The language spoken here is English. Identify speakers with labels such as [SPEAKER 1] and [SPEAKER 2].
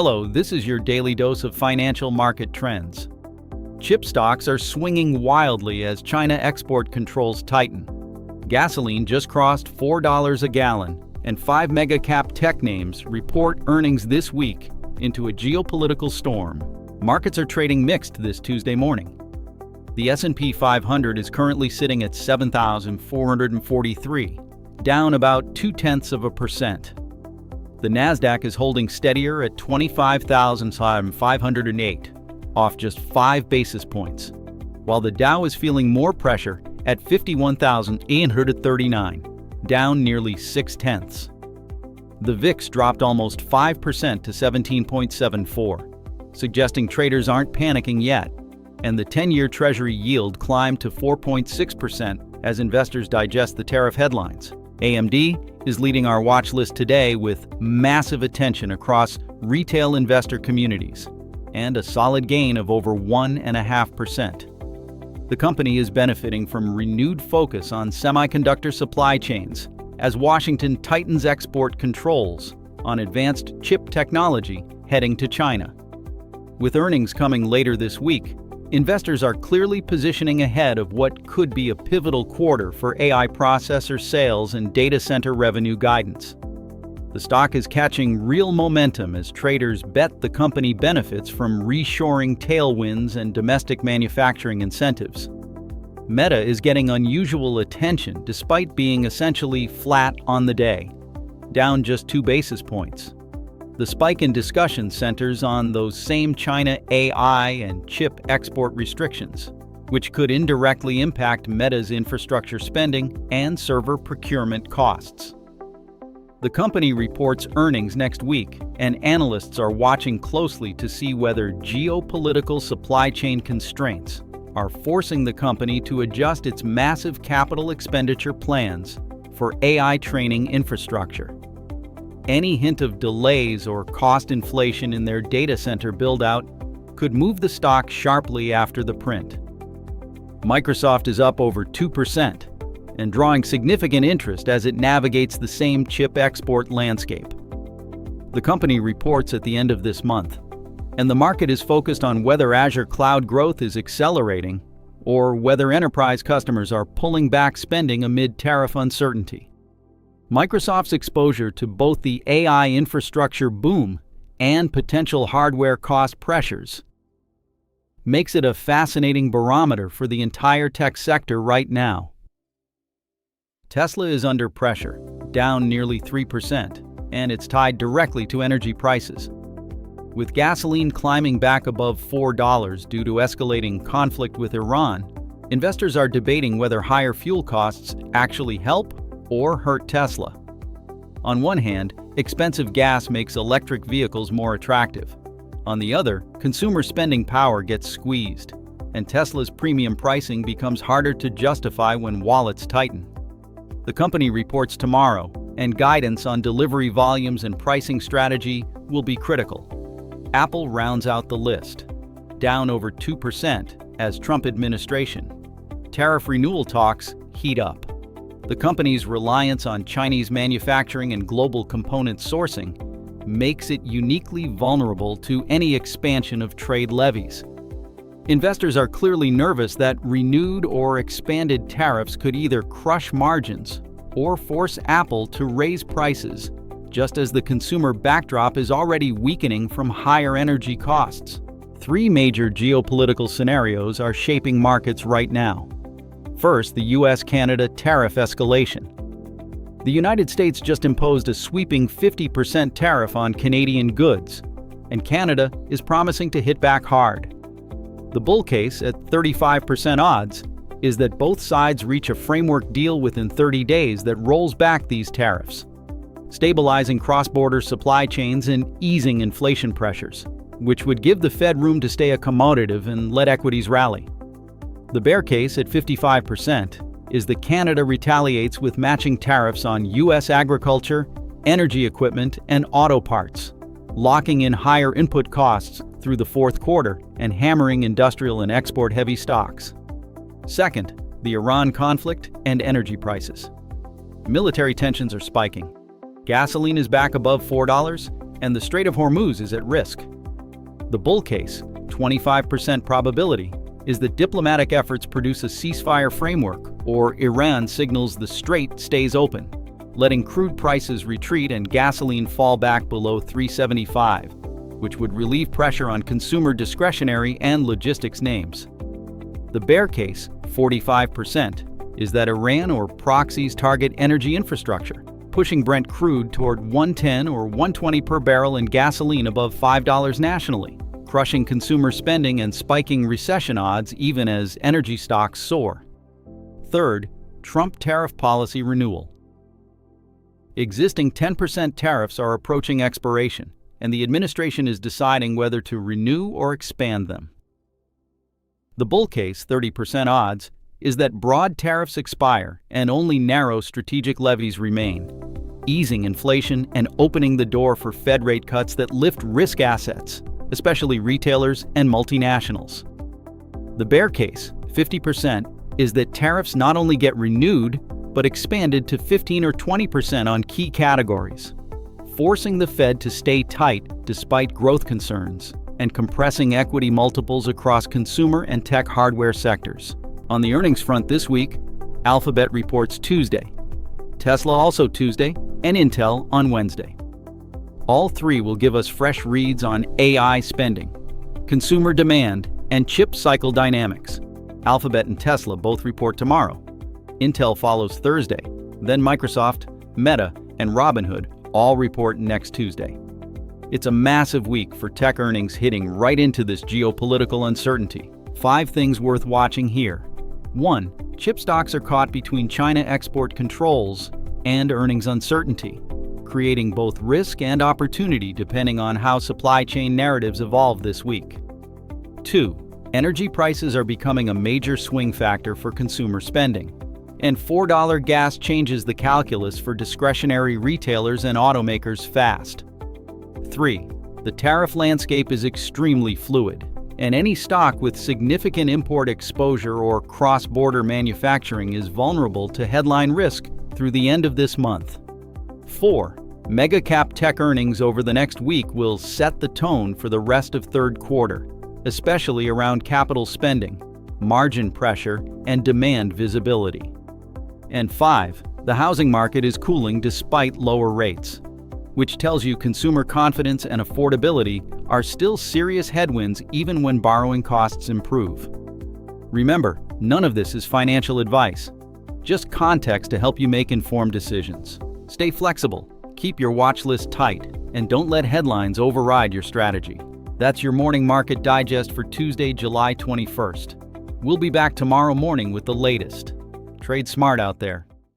[SPEAKER 1] Hello, this is your daily dose of financial market trends. Chip stocks are swinging wildly as China export controls tighten. Gasoline just crossed $4 a gallon, and 5 mega-cap tech names report earnings this week into a geopolitical storm. Markets are trading mixed this Tuesday morning. The S&P 500 is currently sitting at 7,443, down about 0.2%. The Nasdaq is holding steadier at 25,508, off just 5 basis points, while the Dow is feeling more pressure at 51,839, down nearly 0.6. The VIX dropped almost 5% to 17.74, suggesting traders aren't panicking yet, and the 10-year Treasury yield climbed to 4.6% as investors digest the tariff headlines. AMD is leading our watch list today with massive attention across retail investor communities and a solid gain of over 1.5%. The company is benefiting from renewed focus on semiconductor supply chains as Washington tightens export controls on advanced chip technology heading to China. With earnings coming later this week, investors are clearly positioning ahead of what could be a pivotal quarter for AI processor sales and data center revenue guidance. The stock is catching real momentum as traders bet the company benefits from reshoring tailwinds and domestic manufacturing incentives. Meta is getting unusual attention despite being essentially flat on the day, down just 2 basis points. The spike in discussion centers on those same China AI and chip export restrictions, which could indirectly impact Meta's infrastructure spending and server procurement costs. The company reports earnings next week, and analysts are watching closely to see whether geopolitical supply chain constraints are forcing the company to adjust its massive capital expenditure plans for AI training infrastructure. Any hint of delays or cost inflation in their data center build-out could move the stock sharply after the print. Microsoft is up over 2% and drawing significant interest as it navigates the same chip export landscape. The company reports at the end of this month, and the market is focused on whether Azure cloud growth is accelerating or whether enterprise customers are pulling back spending amid tariff uncertainty. Microsoft's exposure to both the AI infrastructure boom and potential hardware cost pressures makes it a fascinating barometer for the entire tech sector right now. Tesla is under pressure, down nearly 3%, and it's tied directly to energy prices. With gasoline climbing back above $4 due to escalating conflict with Iran, investors are debating whether higher fuel costs actually help or hurt Tesla. On one hand, expensive gas makes electric vehicles more attractive. On the other, consumer spending power gets squeezed, and Tesla's premium pricing becomes harder to justify when wallets tighten. The company reports tomorrow, and guidance on delivery volumes and pricing strategy will be critical. Apple rounds out the list, down over 2% as Trump administration tariff renewal talks heat up. The company's reliance on Chinese manufacturing and global component sourcing makes it uniquely vulnerable to any expansion of trade levies. Investors are clearly nervous that renewed or expanded tariffs could either crush margins or force Apple to raise prices, just as the consumer backdrop is already weakening from higher energy costs. 3 major geopolitical scenarios are shaping markets right now. First, the US-Canada tariff escalation. The United States just imposed a sweeping 50% tariff on Canadian goods, and Canada is promising to hit back hard. The bull case, at 35% odds, is that both sides reach a framework deal within 30 days that rolls back these tariffs, stabilizing cross-border supply chains and easing inflation pressures, which would give the Fed room to stay accommodative and let equities rally. The bear case, at 55%, is that Canada retaliates with matching tariffs on U.S. agriculture, energy equipment, and auto parts, locking in higher input costs through the fourth quarter and hammering industrial and export-heavy stocks. Second, the Iran conflict and energy prices. Military tensions are spiking. Gasoline is back above $4, and the Strait of Hormuz is at risk. The bull case, 25% probability, is that diplomatic efforts produce a ceasefire framework, or Iran signals the strait stays open, letting crude prices retreat and gasoline fall back below $3.75, which would relieve pressure on consumer discretionary and logistics names. The bear case, 45%, is that Iran or proxies target energy infrastructure, pushing Brent crude toward $110 or $120 per barrel and gasoline above $5 nationally, crushing consumer spending and spiking recession odds even as energy stocks soar. Third, Trump tariff policy renewal. Existing 10% tariffs are approaching expiration, and the administration is deciding whether to renew or expand them. The bull case, 30% odds, is that broad tariffs expire and only narrow strategic levies remain, easing inflation and opening the door for Fed rate cuts that lift risk assets, especially retailers and multinationals. The bear case, 50%, is that tariffs not only get renewed, but expanded to 15 or 20% on key categories, forcing the Fed to stay tight despite growth concerns and compressing equity multiples across consumer and tech hardware sectors. On the earnings front this week, Alphabet reports Tuesday, Tesla also Tuesday, and Intel on Wednesday. All three will give us fresh reads on AI spending, consumer demand, and chip cycle dynamics. Alphabet and Tesla both report tomorrow. Intel follows Thursday, then Microsoft, Meta, and Robinhood all report next Tuesday. It's a massive week for tech earnings hitting right into this geopolitical uncertainty. 5 things worth watching here. 1. Chip stocks are caught between China export controls and earnings uncertainty, creating both risk and opportunity depending on how supply chain narratives evolve this week. 2. Energy prices are becoming a major swing factor for consumer spending, and $4 gas changes the calculus for discretionary retailers and automakers fast. 3. The tariff landscape is extremely fluid, and any stock with significant import exposure or cross-border manufacturing is vulnerable to headline risk through the end of this month. 4. Mega-cap tech earnings over the next week will set the tone for the rest of third quarter, especially around capital spending, margin pressure, and demand visibility. And 5. The housing market is cooling despite lower rates, which tells you consumer confidence and affordability are still serious headwinds even when borrowing costs improve. Remember, none of this is financial advice, just context to help you make informed decisions. Stay flexible, keep your watch list tight, and don't let headlines override your strategy. That's your Morning Market Digest for Tuesday, July 21st. We'll be back tomorrow morning with the latest. Trade smart out there.